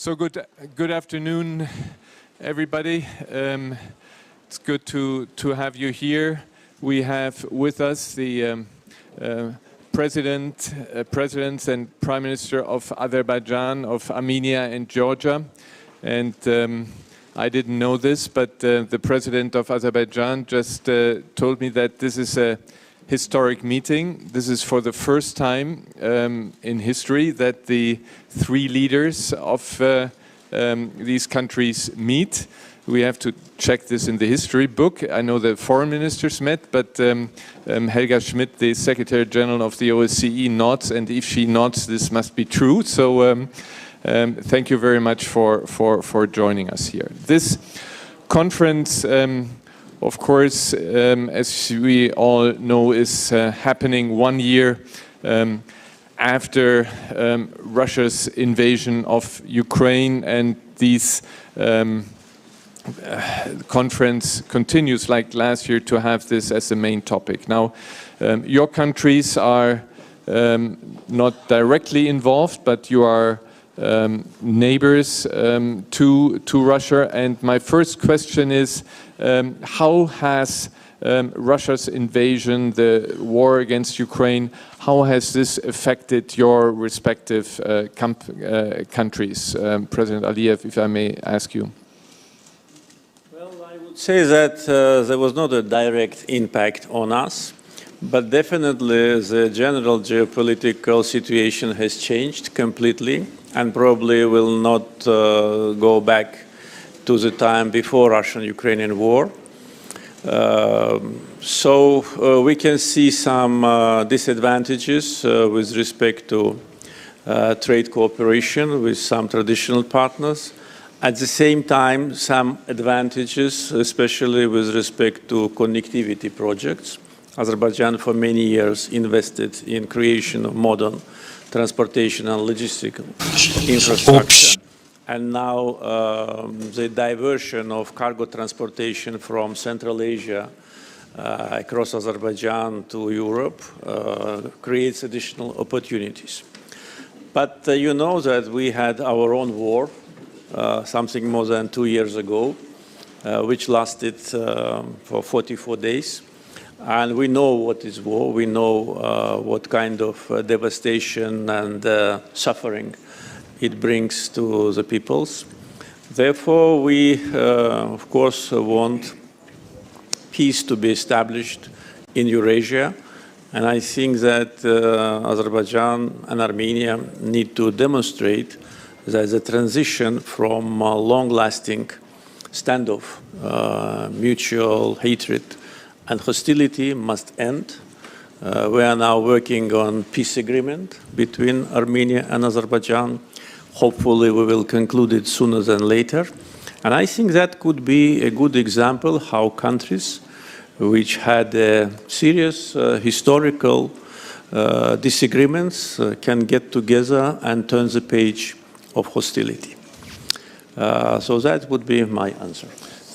So good afternoon, everybody. It's good to have you here. We have with us the presidents and prime minister of Azerbaijan, of Armenia and Georgia. And I didn't know this, but the president of Azerbaijan just told me that this is a historic meeting. This is for the first time in history that the three leaders of these countries meet. We have to check this in the history book. I know the foreign ministers met, but Helga Schmidt, the Secretary General of the OSCE, nods, and if she nods, this must be true. So thank you very much for joining us here. This conference, of course, as we all know, is happening 1 year after Russia's invasion of Ukraine, and these conference continues like last year to have this as the main topic. Now, your countries are not directly involved, but you are neighbors to Russia. And my first question is, how has Russia's invasion, the war against Ukraine, how has this affected your respective countries? President Aliyev, if I may ask you. Well, I would say that there was not a direct impact on us, but definitely the general geopolitical situation has changed completely and probably will not go back to the time before Russian-Ukrainian war. So we can see some disadvantages with respect to trade cooperation with some traditional partners. At the same time, some advantages, especially with respect to connectivity projects. Azerbaijan for many years invested in creation of modern transportation and logistical infrastructure. And now the diversion of cargo transportation from Central Asia across Azerbaijan to Europe creates additional opportunities. But you know that we had our own war something more than 2 years ago, which lasted for 44 days. And we know what is war. We know what kind of devastation and suffering it brings to the peoples. Therefore, we, of course, want peace to be established in Eurasia. And I think that Azerbaijan and Armenia need to demonstrate that the transition from long-lasting standoff, mutual hatred, and hostility must end. We are now working on peace agreement between Armenia and Azerbaijan. Hopefully we will conclude it sooner than later. And I think that could be a good example how countries which had serious historical disagreements can get together and turn the page of hostility. So that would be my answer.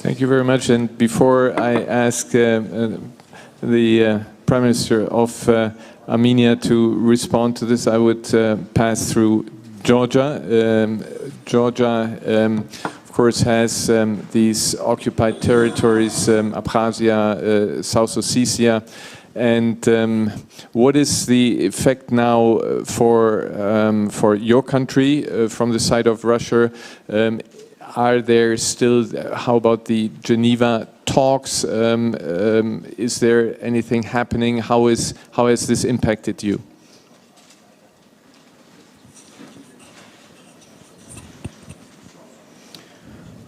Thank you very much. And before I ask the Prime Minister of Armenia to respond to this, I would pass through Georgia. Georgia, of course, has these occupied territories, Abkhazia, South Ossetia. And what is the effect now for your country from the side of Russia? Are there still, how about the Geneva talks? Is there anything happening? How has this impacted you?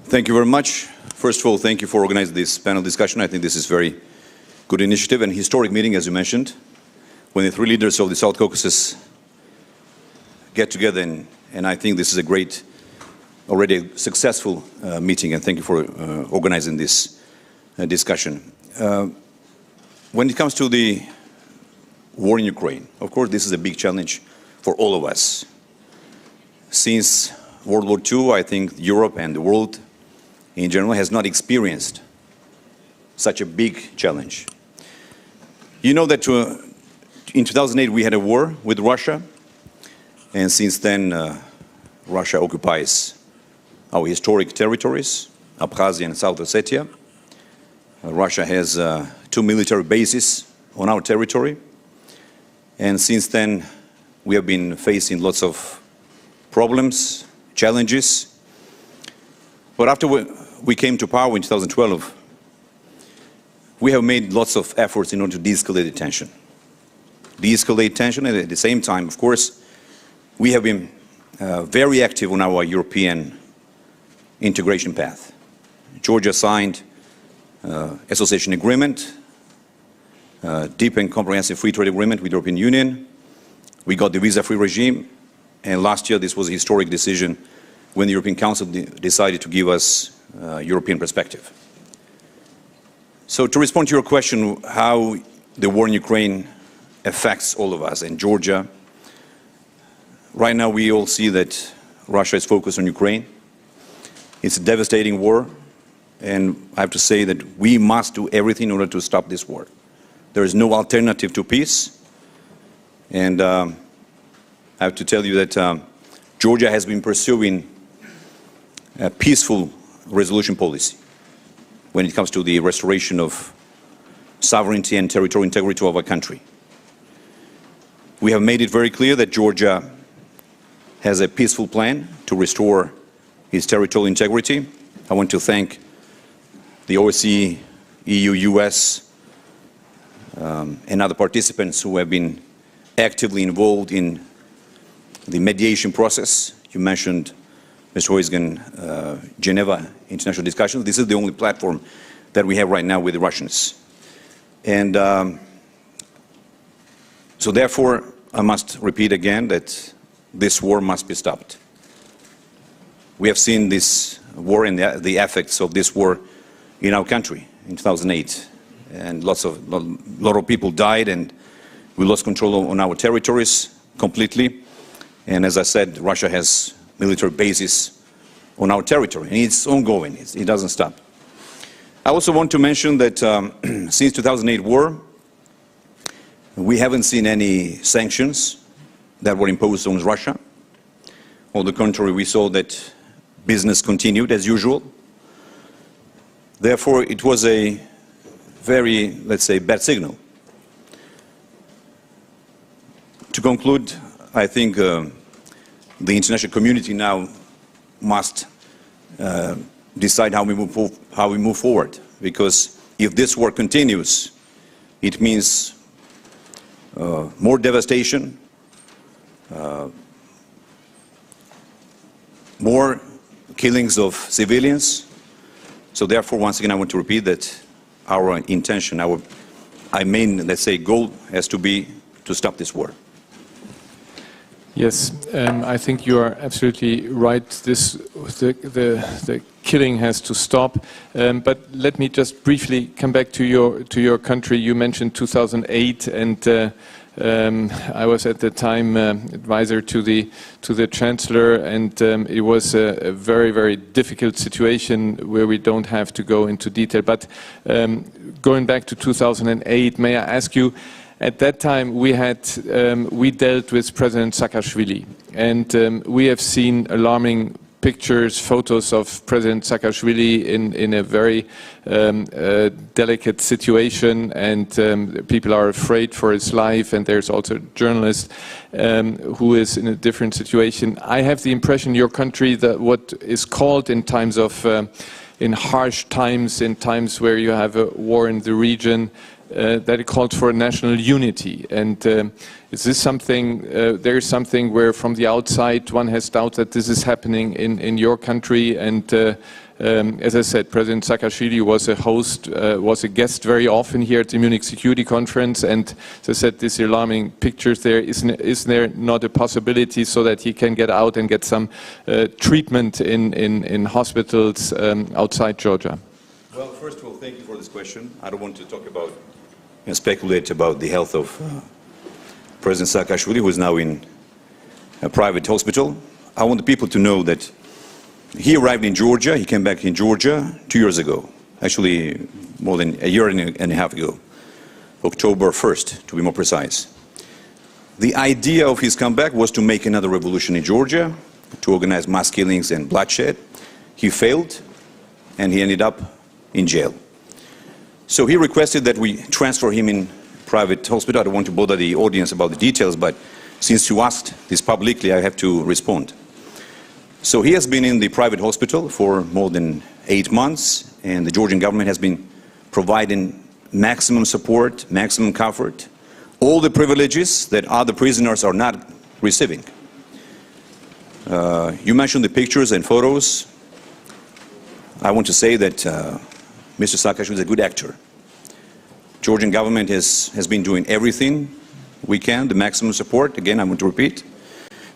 Thank you very much. First of all, thank you for organizing this panel discussion. I think this is very good initiative and historic meeting, as you mentioned, when the three leaders of the South Caucasus get together, and I think this is a great, already successful meeting, and thank you for organizing this discussion. When it comes to the war in Ukraine, of course, this is a big challenge for all of us. Since World War II, I think Europe and the world in general has not experienced such a big challenge. You know that in 2008 we had a war with Russia, and since then Russia occupies our historic territories, Abkhazia and South Ossetia. Russia has 2 military bases on our territory. And since then, we have been facing lots of problems, challenges. But after we came to power in 2012, we have made lots of efforts in order to de-escalate the tension. De-escalate tension, and at the same time, of course, we have been very active on our European integration path. Georgia signed association agreement, deep and comprehensive free trade agreement with the European Union. We got the visa-free regime, and last year this was a historic decision when the European Council decided to give us a European perspective. So to respond to your question, how the war in Ukraine affects all of us, and Georgia, right now we all see that Russia is focused on Ukraine. It's a devastating war, and I have to say that we must do everything in order to stop this war. There is no alternative to peace, and I have to tell you that Georgia has been pursuing a peaceful resolution policy when it comes to the restoration of sovereignty and territorial integrity of our country. We have made it very clear that Georgia has a peaceful plan to restore its territorial integrity. I want to thank the OSCE, EU, US, and other participants who have been actively involved in the mediation process. You mentioned, Mr. Hoisgen, Geneva international discussions. This is the only platform that we have right now with the Russians. And so therefore, I must repeat again that this war must be stopped. We have seen this war and the effects of this war in our country in 2008. And a lot of people died, and we lost control on our territories completely. And as I said, Russia has military bases on our territory, and it's ongoing. It doesn't stop. I also want to mention that since 2008 war, we haven't seen any sanctions that were imposed on Russia. On the contrary, we saw that business continued as usual. Therefore, it was a very, let's say, bad signal. To conclude, I think the international community now must decide how we move forward, because if this war continues, it means more devastation, more killings of civilians. So therefore, once again, I want to repeat that our intention, our main, let's say, goal has to be to stop this war. Yes, I think you are absolutely right. The killing has to stop. But let me just briefly come back to your country. You mentioned 2008, and I was at the time advisor to the chancellor, and it was a very, very difficult situation where we don't have to go into detail. But going back to 2008, may I ask you? At that time, we dealt with President Saakashvili, and we have seen alarming pictures, photos of President Saakashvili in a very delicate situation, and people are afraid for his life, and there's also a journalist who is in a different situation. I have the impression your country, that what is called in times of, in harsh times, in times where you have a war in the region, that it called for national unity. And is this something, there is something where from the outside one has doubt that this is happening in your country? And as I said, President Saakashvili was a host, was a guest very often here at the Munich Security Conference, and as I said, these alarming pictures there, is there not a possibility so that he can get out and get some treatment in hospitals outside Georgia? Well, first of all, thank you for this question. I don't want to talk about and speculate about the health of President Saakashvili, who is now in a private hospital. I want the people to know that he arrived in Georgia, he came back in Georgia 2 years ago, actually more than a year and a half ago, October 1st, to be more precise. The idea of his comeback was to make another revolution in Georgia, to organize mass killings and bloodshed, he failed, and he ended up in jail. So he requested that we transfer him in private hospital. I don't want to bother the audience about the details, but since you asked this publicly, I have to respond. So he has been in the private hospital for more than 8 months, and the Georgian government has been providing maximum support, maximum comfort, all the privileges that other prisoners are not receiving. You mentioned the pictures and photos. I want to say that Mr. Saakashvili is a good actor. Georgian government has been doing everything we can, the maximum support. Again, I want to repeat.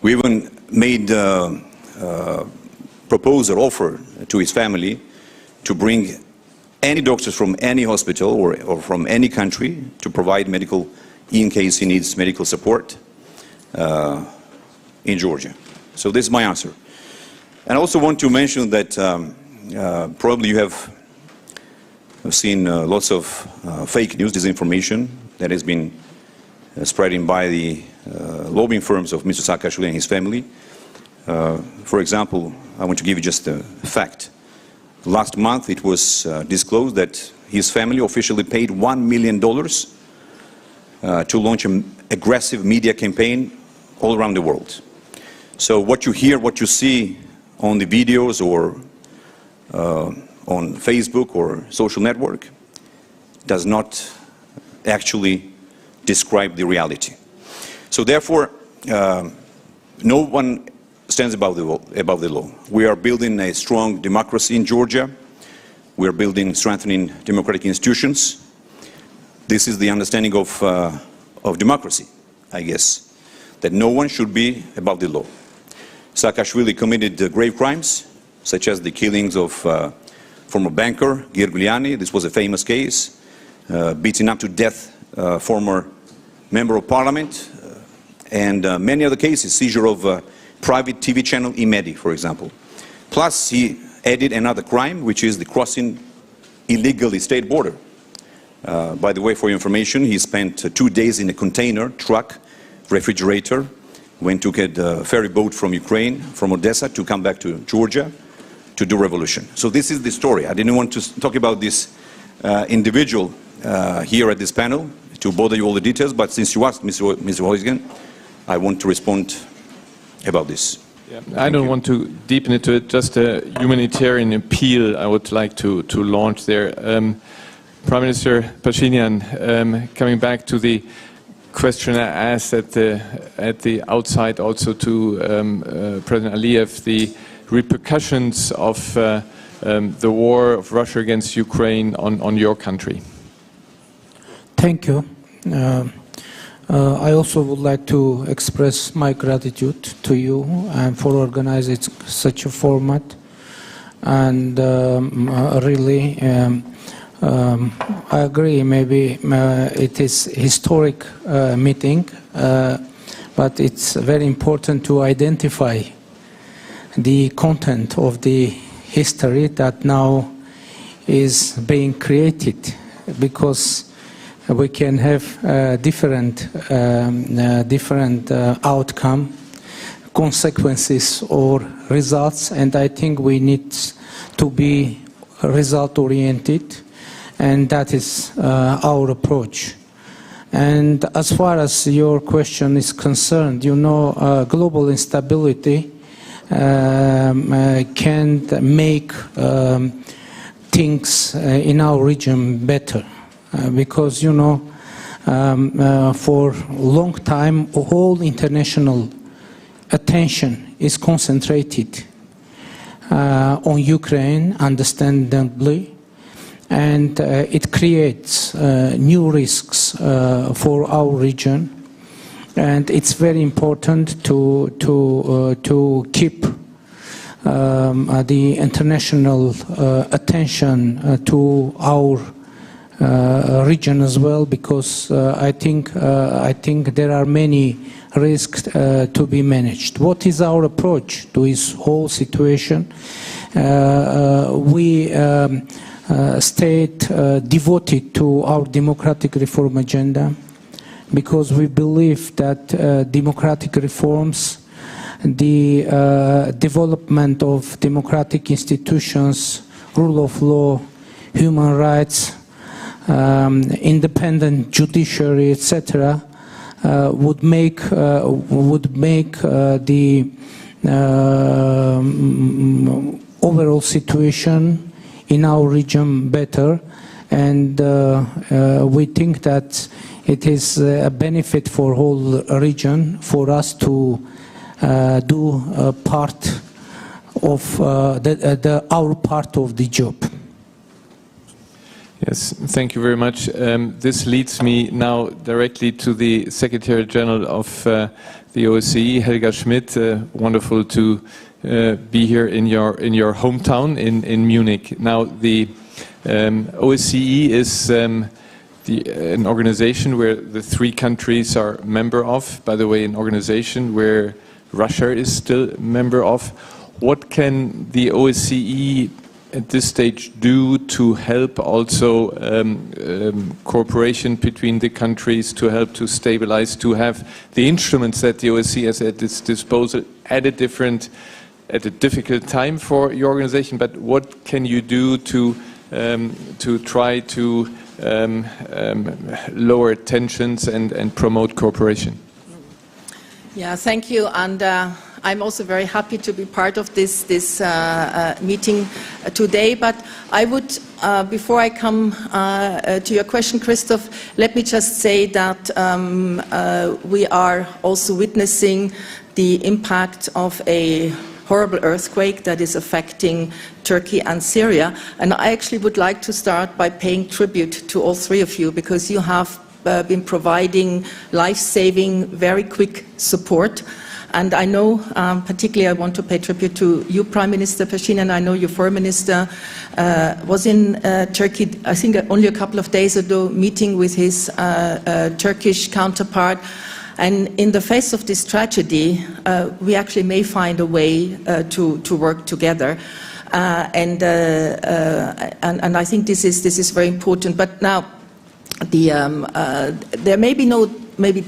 We even made proposal, offer to his family to bring any doctors from any hospital or from any country to provide medical, in case he needs medical support in Georgia. So this is my answer. And I also want to mention that probably you have seen lots of fake news, disinformation that has been spreading by the lobbying firms of Mr. Saakashvili and his family. For example, I want to give you just a fact. Last month it was disclosed that his family officially paid $1 million to launch an aggressive media campaign all around the world. So what you hear, what you see on the videos or on Facebook or social network does not actually describe the reality. So therefore, no one stands above the law. We are building a strong democracy in Georgia. We are building, strengthening democratic institutions. This is the understanding of democracy, I guess, that no one should be above the law. Saakashvili committed grave crimes, such as the killings of former banker Girguliani. This was a famous case. Beating up to death former member of parliament, and many other cases, seizure of private TV channel Imedi, for example. Plus, he added another crime, which is the crossing illegally state border. By the way, for your information, he spent 2 days in a container truck, refrigerator, when took a ferry boat from Ukraine, from Odessa, to come back to Georgia to do revolution. So this is the story. I didn't want to talk about this individual here at this panel to bother you all the details, but since you asked, Mr. Hoisgen, I want to respond about this. Yeah, I don't want to deepen into it, just a humanitarian appeal I would like to launch there. Prime Minister Phashinyan, coming back to the question I asked at the outside also to President Aliyev, the repercussions of the war of Russia against Ukraine on your country. Thank you. I also would like to express my gratitude to you and for organizing such a format. And really, I agree, maybe it is historic meeting, but it's very important to identify the content of the history that now is being created, because we can have different outcome, consequences or results, and I think we need to be result-oriented, and that is our approach. And as far as your question is concerned, you know, global instability can make things in our region better. Because, you know, for a long time, all international attention is concentrated on Ukraine, understandably, and it creates new risks for our region. And it's very important to keep the international attention to our region as well, because I think there are many risks to be managed. What is our approach to this whole situation? We stayed devoted to our democratic reform agenda, because we believe that democratic reforms the development of democratic institutions, rule of law, human rights, independent judiciary, etc., would make the overall situation in our region better, and we think that it is a benefit for whole region for us to do a part of our part of the job. Yes, thank you very much. This leads me now directly to the Secretary General of the OSCE, Helga Schmidt. Wonderful to be here in your hometown in Munich. Now, the OSCE is an organization where the 3 countries are member of. By the way, an organization where Russia is still a member of. What can the OSCE at this stage do to help also cooperation between the countries, to help to stabilize, to have the instruments that the OSCE has at its disposal at a difficult time for your organization? But what can you do to try to lower tensions and promote cooperation? Yeah, thank you. And I'm also very happy to be part of this meeting today. But I would, before I come to your question, Christoph, let me just say that we are also witnessing the impact of a horrible earthquake that is affecting Turkey and Syria. And I actually would like to start by paying tribute to all 3 of you, because you have been providing life-saving, very quick support. And I know, particularly I want to pay tribute to you, Prime Minister Pashinyan. I know your Foreign Minister was in Turkey, I think only a couple of days ago, meeting with his Turkish counterpart. And in the face of this tragedy, we actually may find a way to work together. And I think this is very important. But now, there may be no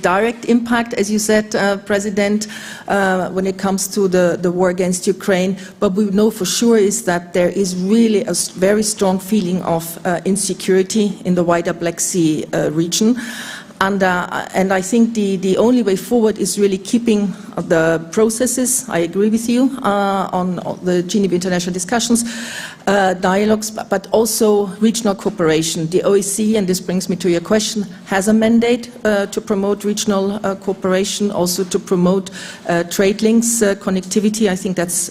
direct impact, as you said, President, when it comes to the war against Ukraine, but we know for sure is that there is really a very strong feeling of insecurity in the wider Black Sea region. And I think the only way forward is really keeping the processes, I agree with you, on the Geneva International Discussions, dialogues, but also regional cooperation. The OSCE, and this brings me to your question, has a mandate to promote regional cooperation, also to promote trade links, connectivity. I think that's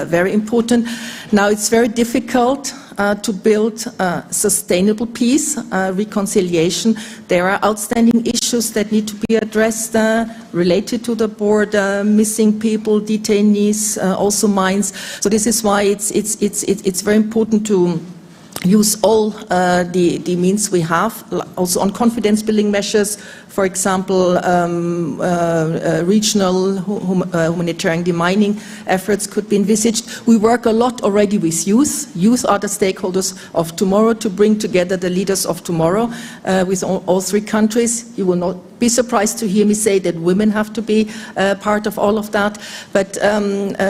very important. Now, it's very difficult to build sustainable peace, reconciliation. There are outstanding issues that need to be addressed related to the border, missing people, detainees, also mines. So this is why it's very important to use all the means we have, also on confidence building measures. For example, regional humanitarian demining efforts could be envisaged. We work a lot already with youth. Youth are the stakeholders of tomorrow, to bring together the leaders of tomorrow with all 3 countries. You will not be surprised to hear me say that women have to be part of all of that. But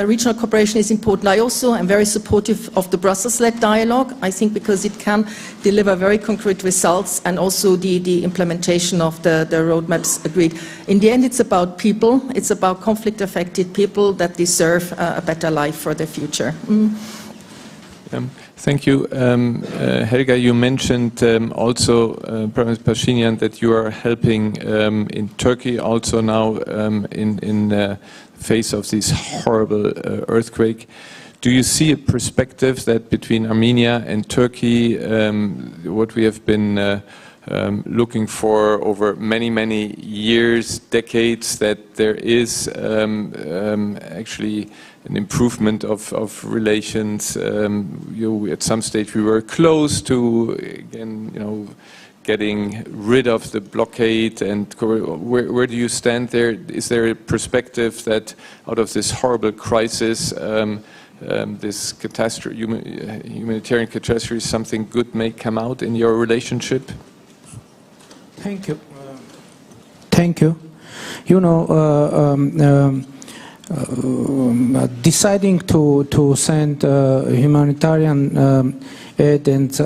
regional cooperation is important. I also am very supportive of the Brussels-led dialogue, I think, because it can deliver very concrete results, and also the implementation of the roadmaps agreed. In the end, it's about people. It's about conflict-affected people that deserve a better life for their future. Thank you. Helga, you mentioned also, Prime Minister Pashinyan, that you are helping in Turkey also now in the face of this horrible earthquake. Do you see a perspective that between Armenia and Turkey, what we have been looking for over many years, decades, that there is actually an improvement of relations? At some stage we were close to, again, getting rid of the blockade. And where do you stand there? Is there a perspective that out of this horrible crisis, this catastrophe, humanitarian catastrophe, something good may come out in your relationship? Thank you. Thank you. deciding to send humanitarian aid and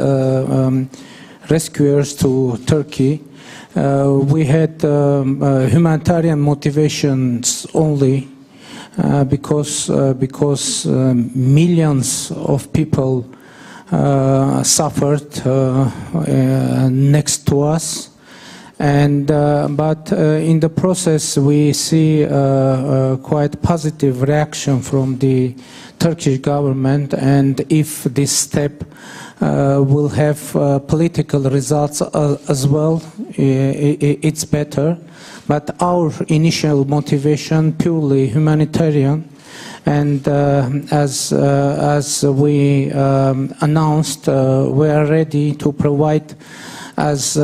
rescuers to Turkey, we had humanitarian motivations only because millions of people suffered next to us. And but in the process, we see quite positive reaction from the Turkish government. And if this step will have political results as well, it's better. But our initial motivation purely humanitarian. And as we announced, we are ready to provide as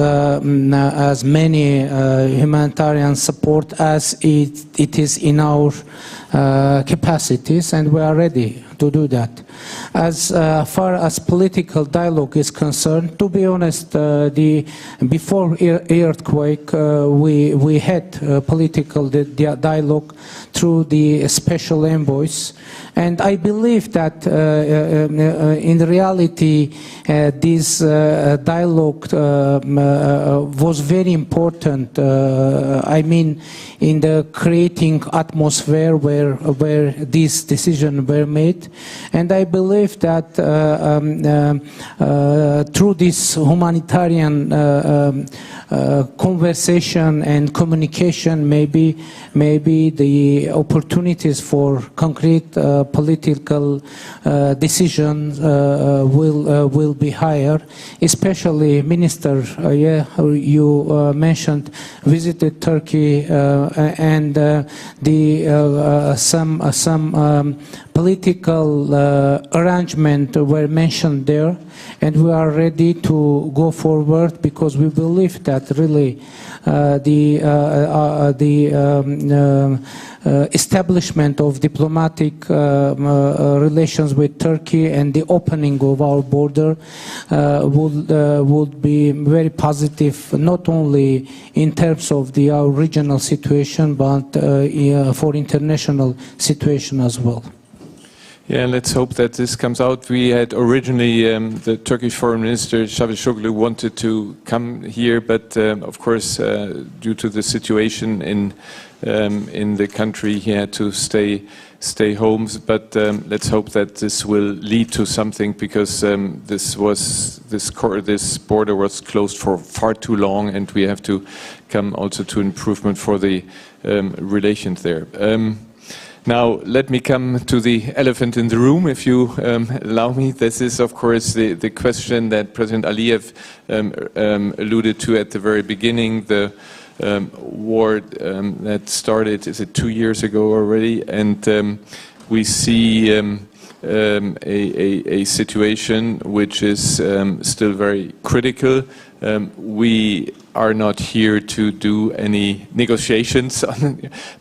many humanitarian support as it is in our capacities, and we are ready to do that. As far as political dialogue is concerned, to be honest, before earthquake, we had political dialogue through the special envoys, and I believe that in reality this dialogue was very important. I mean, in the creating atmosphere where these decisions were made, and I believe that through this humanitarian conversation and communication, maybe the opportunities for concrete political decisions will be higher. Especially, Minister, you mentioned visited Turkey and some political arrangement were mentioned there, and we are ready to go forward because we believe that really the establishment of diplomatic relations with Turkey and the opening of our border would be very positive, not only in terms of our regional situation, but for international situation as well. Yeah, let's hope that this comes out. We had originally the Turkish Foreign Minister Çavuşoğlu wanted to come here, but of course, due to the situation in the country, he had to stay home. But let's hope that this will lead to something, because this border was closed for far too long, and we have to come also to improvement for the relations there. Now, let me come to the elephant in the room, if you allow me. This is, of course, the question that President Aliyev alluded to at the very beginning, the war that started, is it 2 years ago already? And we see a situation which is still very critical. We are not here to do any negotiations,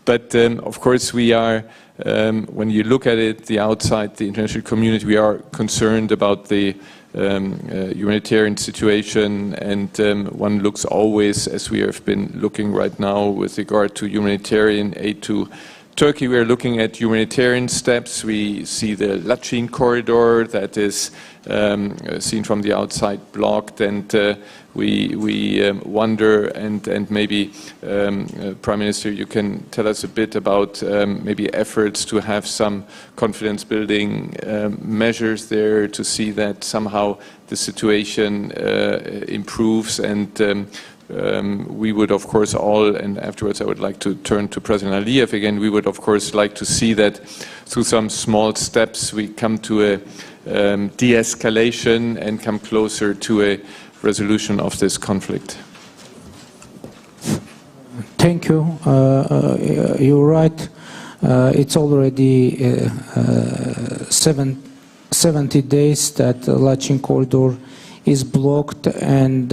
but of course we are, when you look at it, the outside, the international community, we are concerned about the humanitarian situation, and one looks always, as we have been looking right now with regard to humanitarian aid to Turkey, we are looking at humanitarian steps. We see the Lachin corridor that is seen from the outside blocked, and we wonder, and maybe Prime Minister, you can tell us a bit about maybe efforts to have some confidence building measures there to see that somehow the situation improves. And we would, of course, all, and afterwards I would like to turn to President Aliyev again, we would, of course, like to see that through some small steps we come to a de-escalation and come closer to a resolution of this conflict. Thank you. You're right. It's already 70 days that the Lachin corridor is blocked, and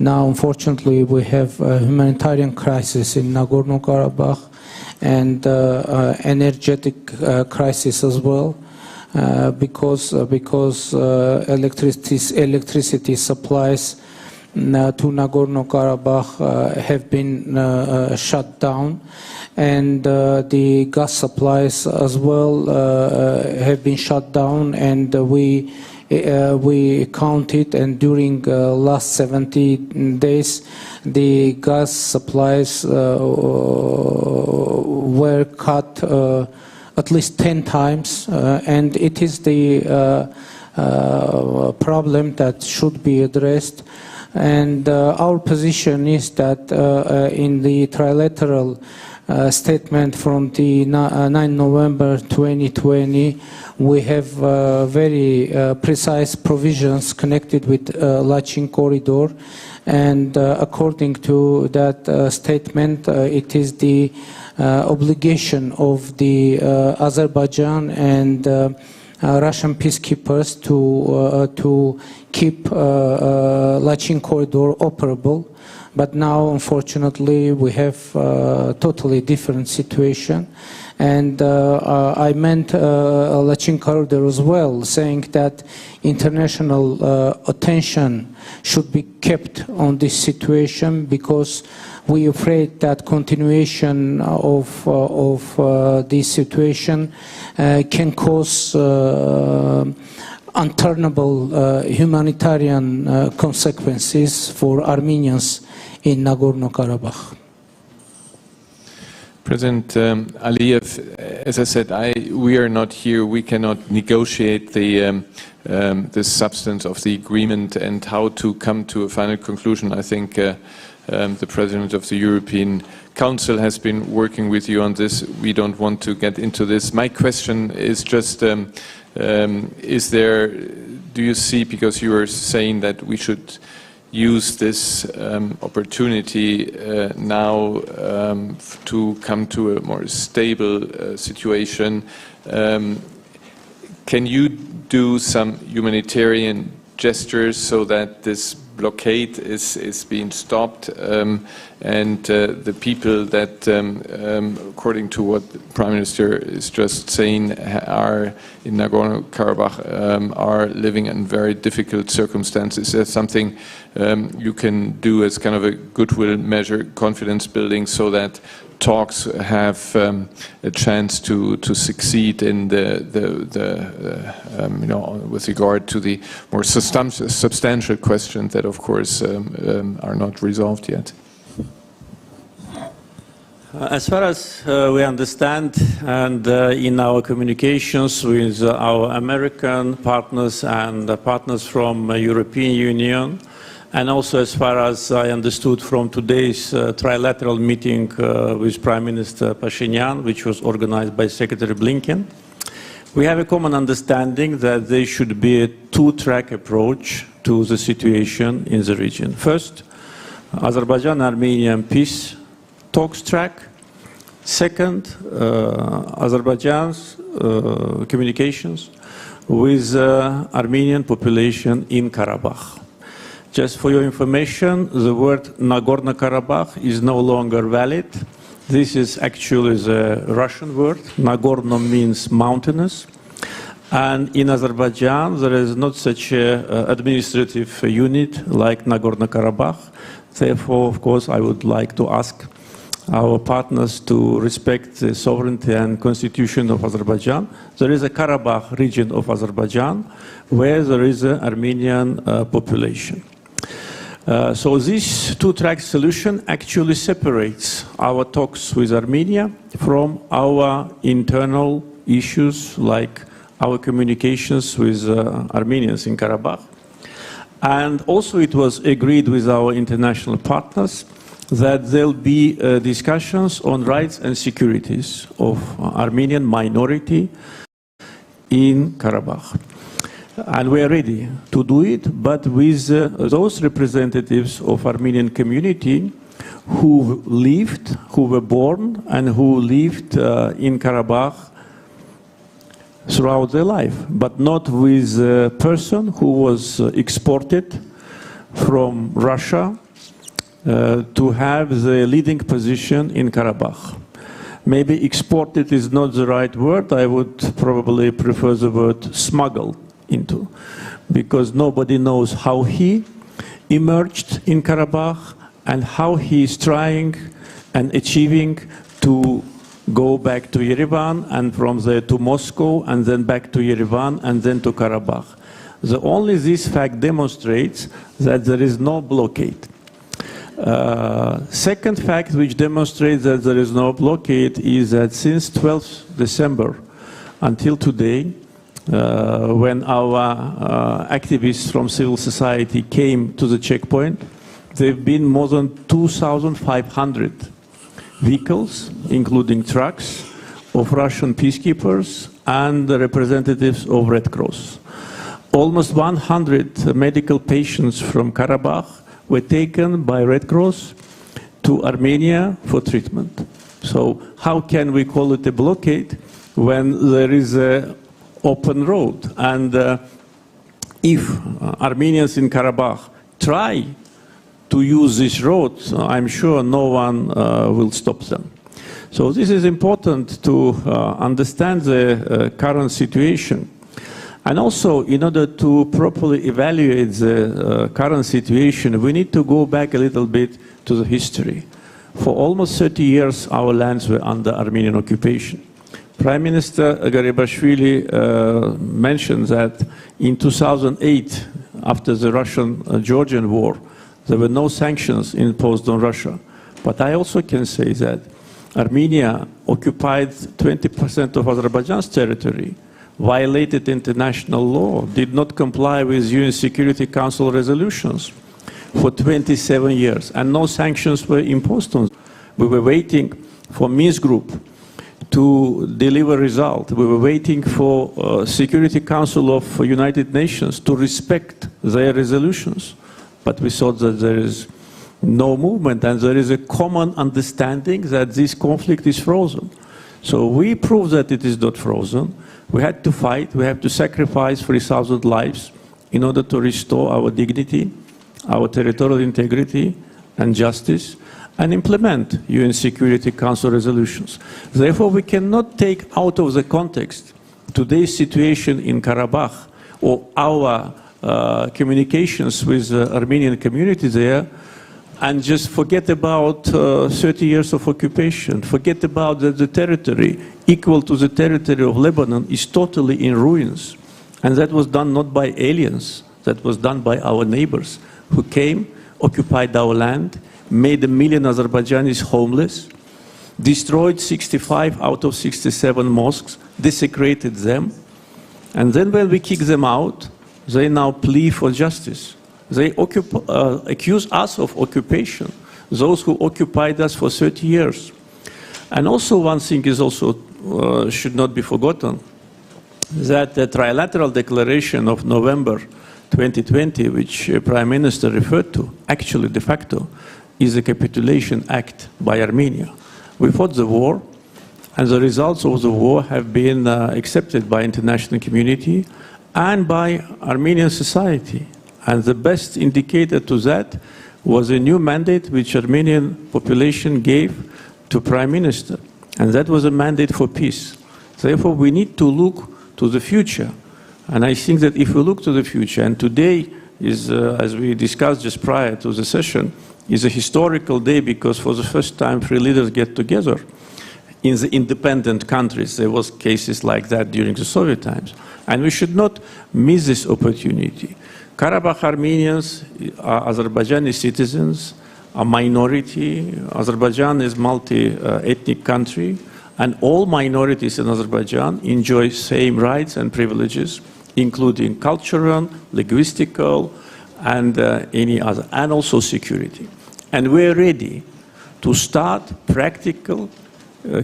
now, unfortunately, we have a humanitarian crisis in Nagorno-Karabakh and energetic crisis as well, because electricity supplies to Nagorno-Karabakh have been shut down, and the gas supplies as well have been shut down, and we counted, and during last 70 days the gas supplies were cut at least 10 times, and it is the problem that should be addressed. And our position is that in the trilateral statement from the 9 November 2020, we have very precise provisions connected with Lachin corridor, and according to that statement, it is the obligation of the Azerbaijan and Russian peacekeepers to keep Lachin corridor operable. But now, unfortunately, we have a totally different situation. And I meant Lachin corridor as well, saying that international attention should be kept on this situation, because we are afraid that continuation of this situation can cause unturnable humanitarian consequences for Armenians in Nagorno-Karabakh. President Aliyev, as I said, we are not here. We cannot negotiate the substance of the agreement and how to come to a final conclusion. I think the President of the European Council has been working with you on this. We don't want to get into this. My question is just, do you see, because you were saying that we should use this opportunity now to come to a more stable situation. Can you do some humanitarian gestures so that this blockade is being stopped, and the people that, according to what the Prime Minister is just saying, are in Nagorno-Karabakh, are living in very difficult circumstances? Is there something you can do as kind of a goodwill measure, confidence building, so that talks have a chance to succeed in with regard to the more substantial questions that, of course, are not resolved yet? As far as we understand, and in our communications with our American partners and partners from European Union, and also as far as I understood from today's trilateral meeting with Prime Minister Phashinyan, which was organized by Secretary Blinken, we have a common understanding that there should be a two-track approach to the situation in the region. First, Azerbaijan-Armenian peace talks track. Second, Azerbaijan's communications with Armenian population in Karabakh. Just for your information, the word Nagorno-Karabakh is no longer valid. This is actually the Russian word. Nagorno means mountainous. And in Azerbaijan, there is not such an administrative unit like Nagorno-Karabakh. Therefore, of course, I would like to ask our partners to respect the sovereignty and constitution of Azerbaijan. There is a Karabakh region of Azerbaijan where there is an Armenian population. So this two-track solution actually separates our talks with Armenia from our internal issues like our communications with Armenians in Karabakh. And also it was agreed with our international partners that there will be discussions on rights and securities of Armenian minority in Karabakh. And we are ready to do it, but with those representatives of Armenian community who lived, who were born, and who lived in Karabakh throughout their life, but not with a person who was exported from Russia to have the leading position in Karabakh. Maybe exported is not the right word. I would probably prefer the word smuggled into, because nobody knows how he emerged in Karabakh and how he is trying and achieving to go back to Yerevan and from there to Moscow and then back to Yerevan and then to Karabakh. Only this fact demonstrates that there is no blockade. Second fact which demonstrates that there is no blockade is that since 12th December until today, when our activists from civil society came to the checkpoint, there have been more than 2,500 vehicles, including trucks, of Russian peacekeepers and the representatives of Red Cross. Almost 100 medical patients from Karabakh were taken by Red Cross to Armenia for treatment. So how can we call it a blockade when there is an open road? And if Armenians in Karabakh try to use this road, I'm sure no one will stop them. So this is important to understand the current situation. And also, in order to properly evaluate the current situation, we need to go back a little bit to the history. For almost 30 years, our lands were under Armenian occupation. Prime Minister Garibashvili mentioned that in 2008, after the Russian-Georgian war, there were no sanctions imposed on Russia. But I also can say that Armenia occupied 20% of Azerbaijan's territory, violated international law, did not comply with UN Security Council resolutions for 27 years, and no sanctions were imposed on them. We were waiting for Minsk Group to deliver result. We were waiting for Security Council of United Nations to respect their resolutions. But we thought that there is no movement, and there is a common understanding that this conflict is frozen. So we proved that it is not frozen. We had to fight, we have to sacrifice 3,000 lives in order to restore our dignity, our territorial integrity and justice, and implement UN Security Council resolutions. Therefore, we cannot take out of the context today's situation in Karabakh or our communications with the Armenian community there and just forget about 30 years of occupation, forget about that the territory equal to the territory of Lebanon is totally in ruins. And that was done not by aliens, that was done by our neighbors who came, occupied our land, made 1 million Azerbaijanis homeless, destroyed 65 out of 67 mosques, desecrated them, and then when we kick them out, they now plead for justice. They accuse us of occupation, those who occupied us for 30 years. And also one thing is also should not be forgotten, that the trilateral declaration of November 2020, which Prime Minister referred to, actually de facto, is a capitulation act by Armenia. We fought the war, and the results of the war have been accepted by international community and by Armenian society. And the best indicator to that was a new mandate which Armenian population gave to Prime Minister. And that was a mandate for peace. Therefore, we need to look to the future. And I think that if we look to the future, and today is, as we discussed just prior to the session, is a historical day because for the first time 3 leaders get together in the independent countries. There was cases like that during the Soviet times. And we should not miss this opportunity. Karabakh Armenians are Azerbaijani citizens, a minority. Azerbaijan is a multi-ethnic country, and all minorities in Azerbaijan enjoy same rights and privileges, including cultural, linguistical, and any other, and also security. And we're ready to start practical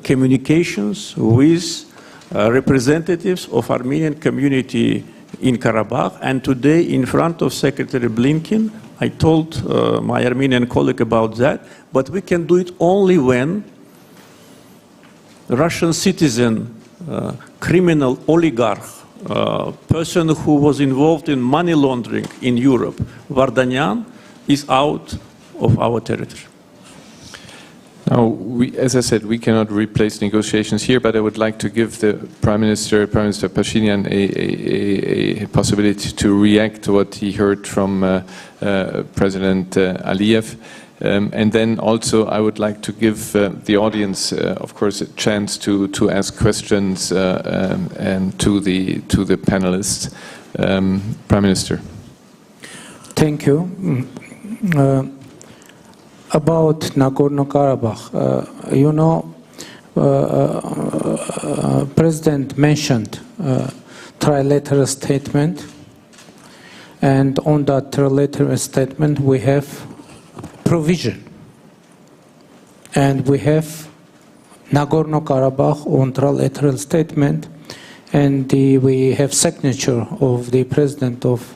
communications with representatives of Armenian community in Karabakh. And today, in front of Secretary Blinken, I told my Armenian colleague about that, but we can do it only when Russian citizen, criminal oligarch, person who was involved in money laundering in Europe, Vardanyan, is out of our territory. Now, as I said, we cannot replace negotiations here, but I would like to give the Prime Minister Phashinyan, a possibility to react to what he heard from President Aliyev. And then also I would like to give the audience, of course, a chance to ask questions and to the panelists. Prime Minister. Thank you. About Nagorno-Karabakh, you know, President mentioned trilateral statement, and on that trilateral statement we have provision, and we have Nagorno-Karabakh on trilateral statement, and we have signature of the President of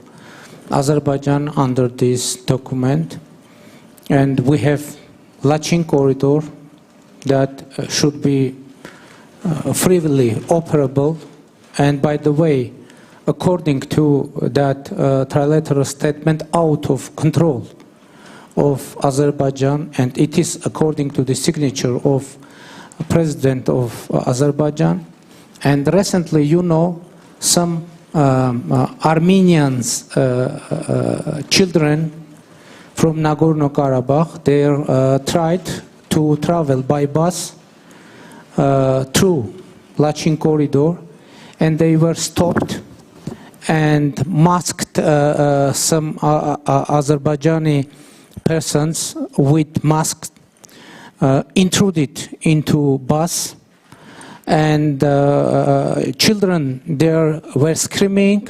Azerbaijan under this document. And we have Lachin corridor that should be freely operable. And by the way, according to that trilateral statement, out of control of Azerbaijan, and it is according to the signature of President of Azerbaijan. And recently, you know, some Armenians children from Nagorno-Karabakh, they tried to travel by bus through Lachin corridor, and they were stopped and masked. Some Azerbaijani persons with masks intruded into bus, and children there were screaming.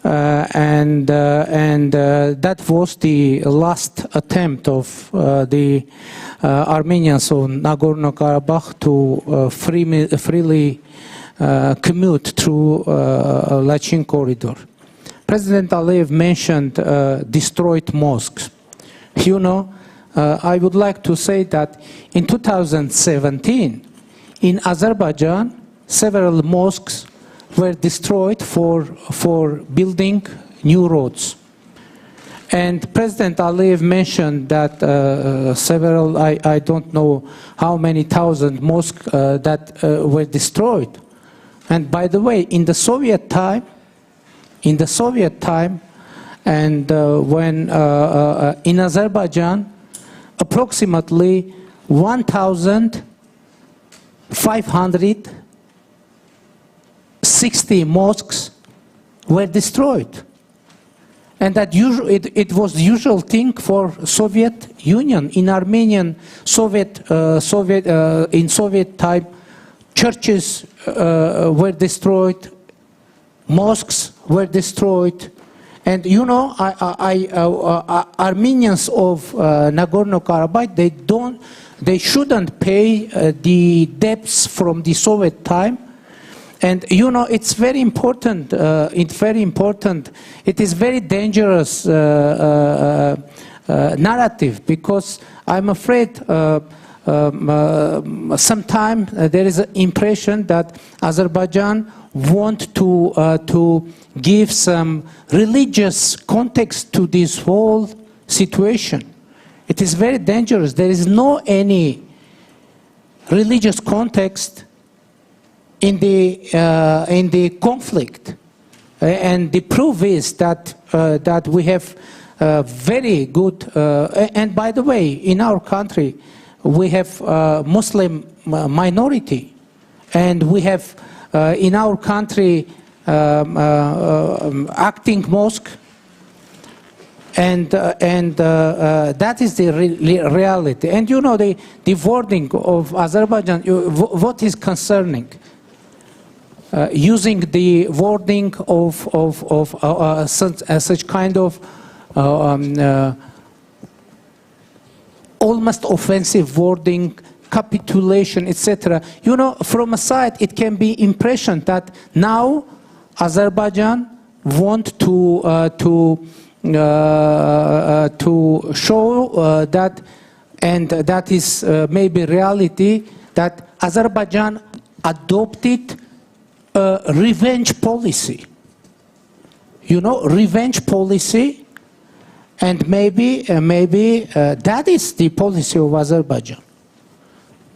And that was the last attempt of the Armenians on Nagorno-Karabakh to freely commute through Lachin corridor. President Aliyev mentioned destroyed mosques. You know, I would like to say that in 2017, in Azerbaijan, several mosques were destroyed for building new roads. And President Aliyev mentioned that several, I don't know how many thousand mosques that were destroyed. And by the way, in the Soviet time, and when in Azerbaijan, approximately 1,560 mosques were destroyed, and that it was the usual thing for Soviet Union. In Armenian in Soviet time, churches were destroyed, mosques were destroyed, and you know, Armenians of Nagorno-Karabakh, they shouldn't pay the debts from the Soviet time. And you know, it's very important. It is very dangerous narrative, because I'm afraid sometimes there is an impression that Azerbaijan want to give some religious context to this whole situation. It is very dangerous. There is no any religious context in the conflict, and the proof is that that we have very good. And by the way, in our country, we have Muslim minority, and we have in our country acting mosque, and that is the reality. And you know, the wording of Azerbaijan, what is concerning. Using the wording of such kind of almost offensive wording, capitulation, etc. You know, from a side, it can be impression that now Azerbaijan want to show that, and that is maybe reality, that Azerbaijan adopted revenge policy. You know, revenge policy, and maybe that is the policy of Azerbaijan.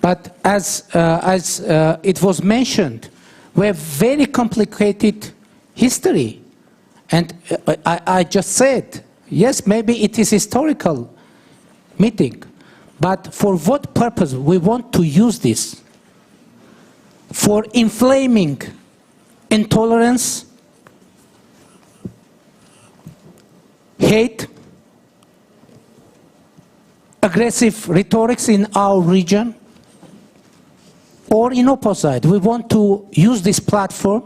But as it was mentioned, we have very complicated history. And I just said, yes, maybe it is historical meeting, but for what purpose we want to use this? For inflaming intolerance, hate, aggressive rhetorics in our region, or in opposite, we want to use this platform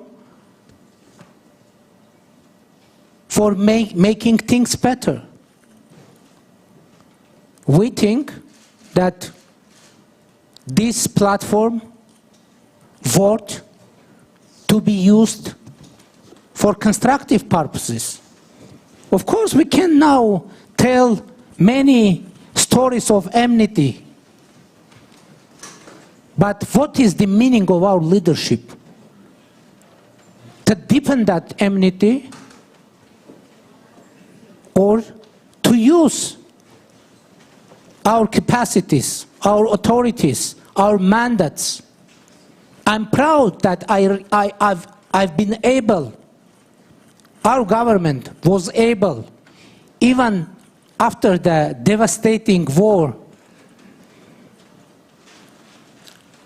for making things better. We think that this platform vote to be used for constructive purposes. Of course, we can now tell many stories of enmity, but what is the meaning of our leadership? To deepen that enmity, or to use our capacities, our authorities, our mandates. I'm proud that I've been able, our government was able, even after the devastating war,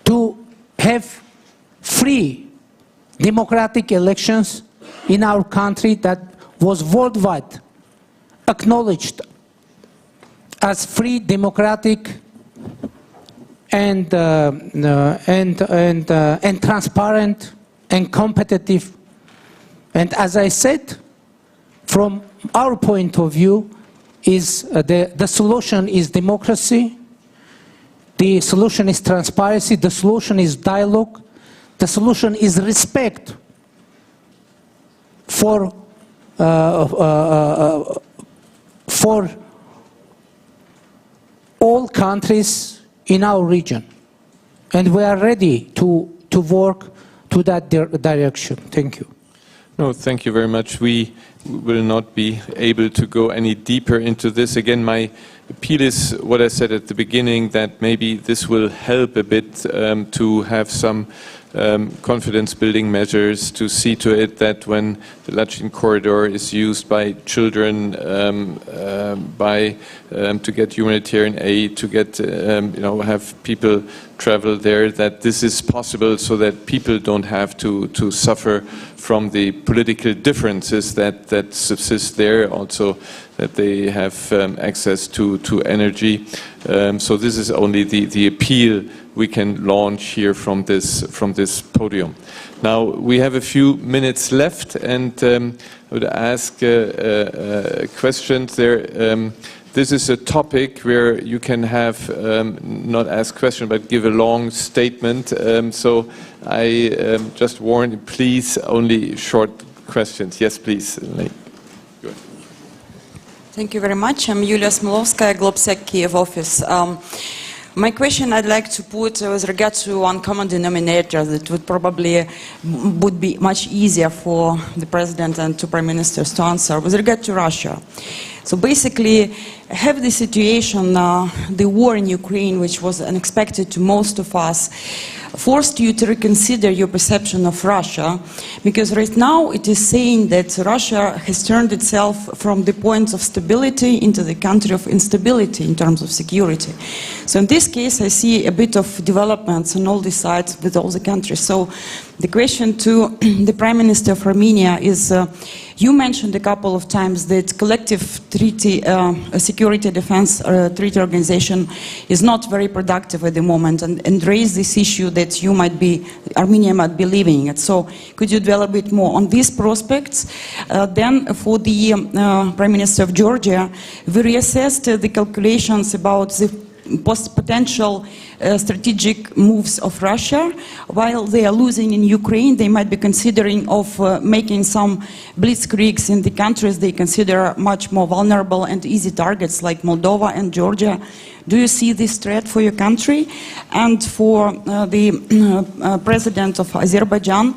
to have free democratic elections in our country that was worldwide acknowledged as free, democratic, and transparent and competitive. And as I said, from our point of view, is the solution is democracy, the solution is transparency, the solution is dialogue, the solution is respect for all countries in our region. And we are ready to work to that direction. Thank you. No, thank you very much. We will not be able to go any deeper into this. Again, my appeal is what I said at the beginning, that maybe this will help a bit to have some confidence-building measures, to see to it that when the Lachin corridor is used by children, to get humanitarian aid, to get have people travel there, that this is possible, so that people don't have to suffer from the political differences that subsist there. Also, that they have access to energy. So this is only the appeal we can launch here from this podium. Now we have a few minutes left, and I would ask questions there. This is a topic where you can have not ask questions but give a long statement. So I just warn you, please, only short questions. Yes, please. Thank you very much. I'm Yulia Smilovskaya, Globsec Kiev office. My question I'd like to put with regard to one common denominator that would probably be much easier for the President and two Prime Ministers to answer with regard to Russia. So basically, have the situation, the war in Ukraine, which was unexpected to most of us, forced you to reconsider your perception of Russia, because right now it is saying that Russia has turned itself from the point of stability into the country of instability in terms of security. So in this case, I see a bit of developments on all the sides with all the countries. So the question to the Prime Minister of Armenia is, you mentioned a couple of times that collective treaty, security defense treaty organization is not very productive at the moment, and raised this issue that Armenia might be leaving it. So could you dwell a bit more on these prospects? Then for the Prime Minister of Georgia, we reassessed the calculations about the potential strategic moves of Russia. While they are losing in Ukraine, they might be considering of making some blitzkriegs in the countries they consider much more vulnerable and easy targets, like Moldova and Georgia. Do you see this threat for your country? And for the president of Azerbaijan,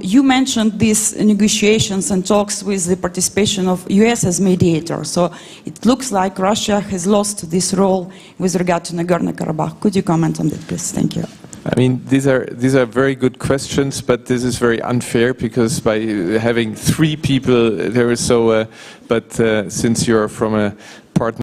you mentioned these negotiations and talks with the participation of US as mediator. So it looks like Russia has lost this role with regard to Nagorno-Karabakh. Could you comment on that, please? Thank you. I mean, these are very good questions, but this is very unfair because by having three people there is so. But since you're from a partner.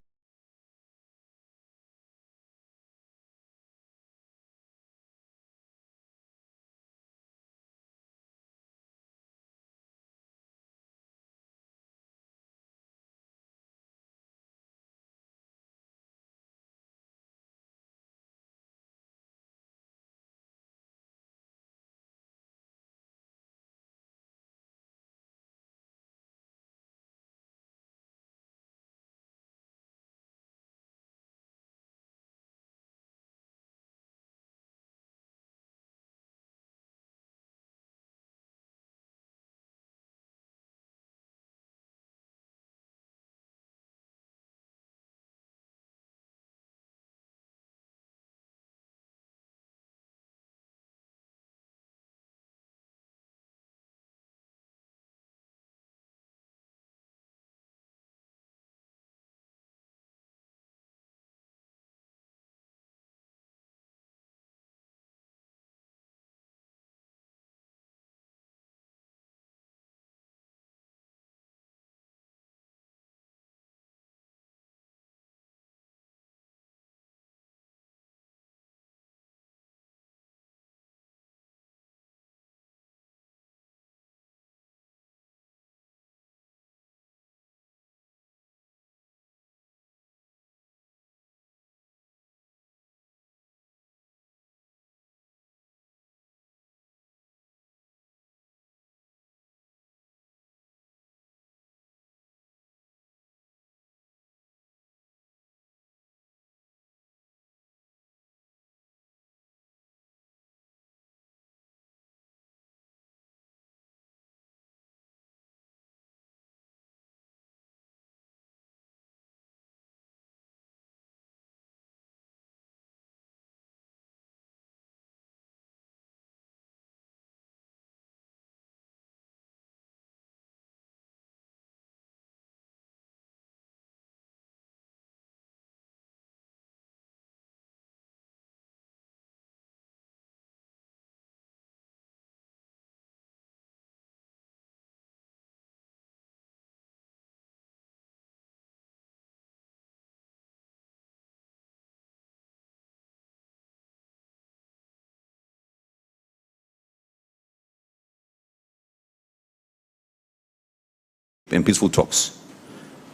And peaceful talks,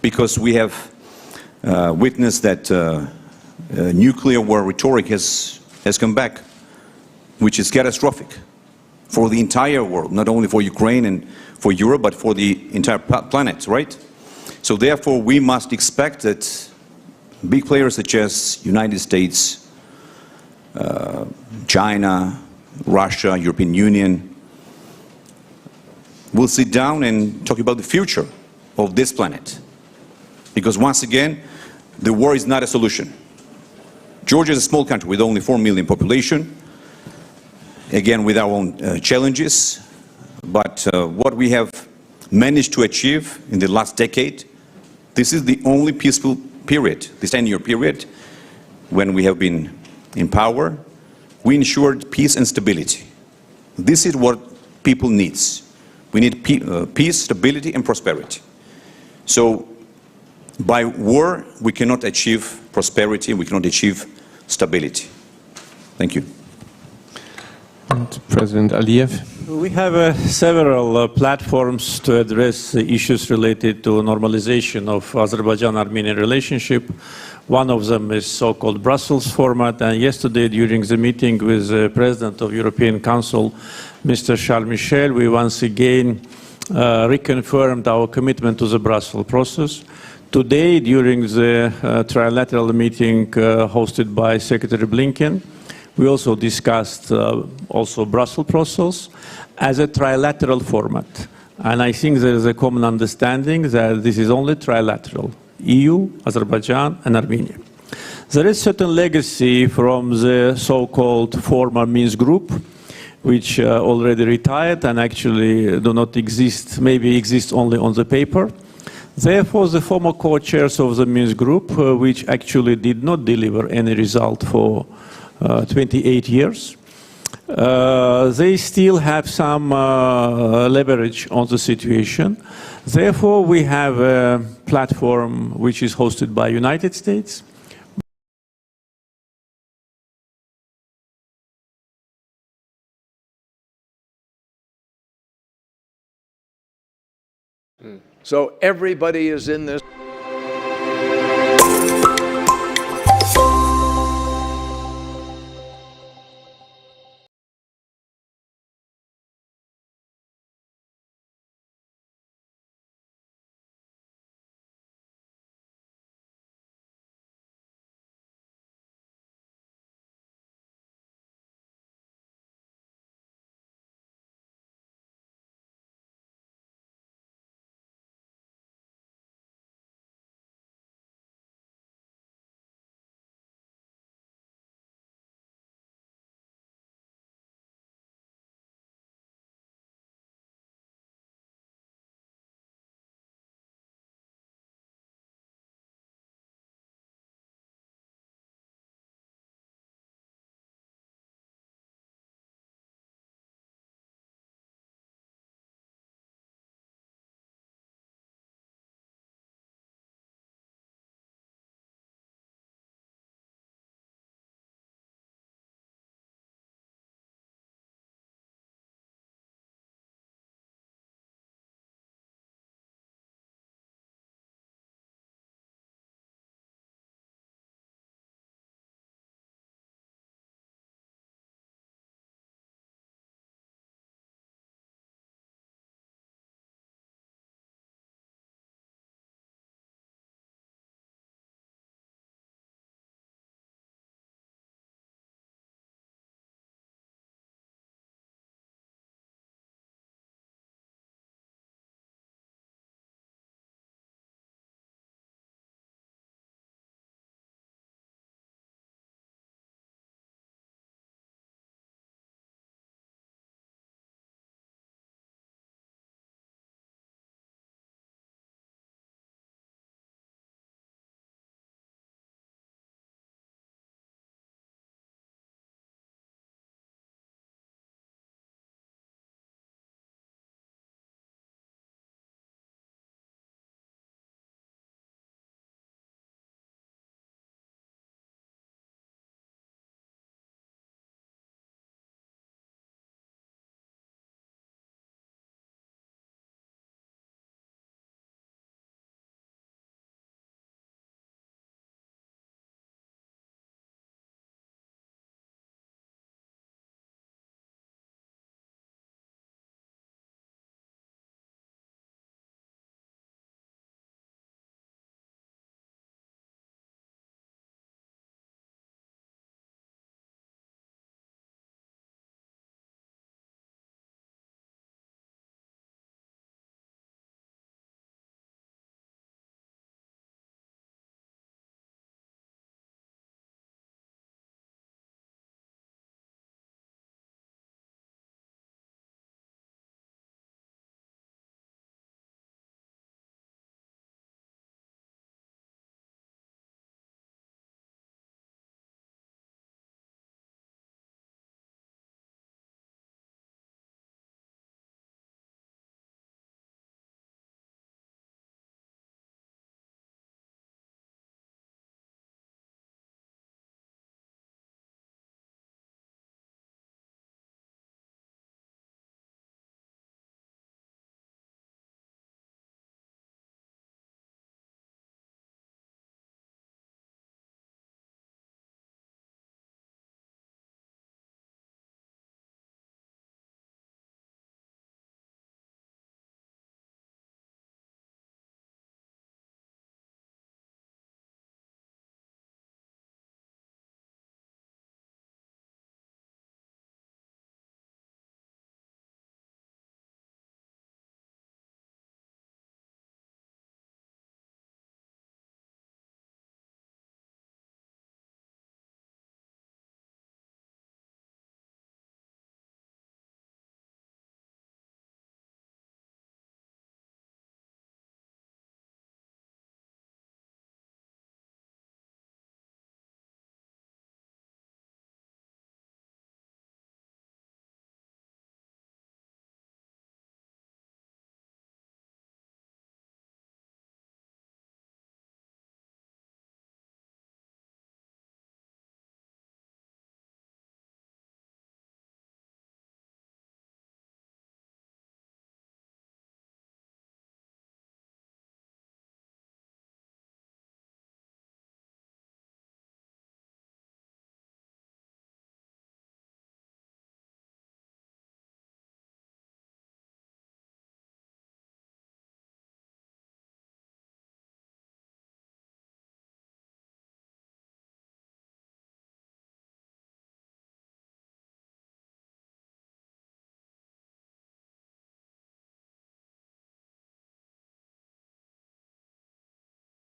because we have witnessed that nuclear war rhetoric has come back, which is catastrophic for the entire world, not only for Ukraine and for Europe, but for the entire planet, right? So therefore, we must expect that big players such as United States, China, Russia, European Union, will sit down and talk about the future of this planet. Because once again, the war is not a solution. Georgia is a small country with only 4 million population, again with our own challenges, but what we have managed to achieve in the last decade, this is the only peaceful period, this 10-year period, when we have been in power, we ensured peace and stability. This is what people need. We need peace, stability, and prosperity. So, by war, we cannot achieve prosperity, we cannot achieve stability. Thank you. And President Aliyev. We have several platforms to address issues related to normalization of Azerbaijan-Armenian relationship. One of them is so-called Brussels format, and yesterday during the meeting with the President of European Council, Mr. Charles Michel, we once again reconfirmed our commitment to the Brussels process. Today, during the trilateral meeting hosted by Secretary Blinken, we also discussed also Brussels process as a trilateral format. And I think there is a common understanding that this is only trilateral, EU, Azerbaijan, and Armenia. There is certain legacy from the so-called former Minsk group, which already retired and actually do not exist, maybe exist only on the paper. Therefore, the former co-chairs of the Minsk group, which actually did not deliver any result for 28 years, they still have some leverage on the situation. Therefore, we have a platform which is hosted by United States. So everybody is in this.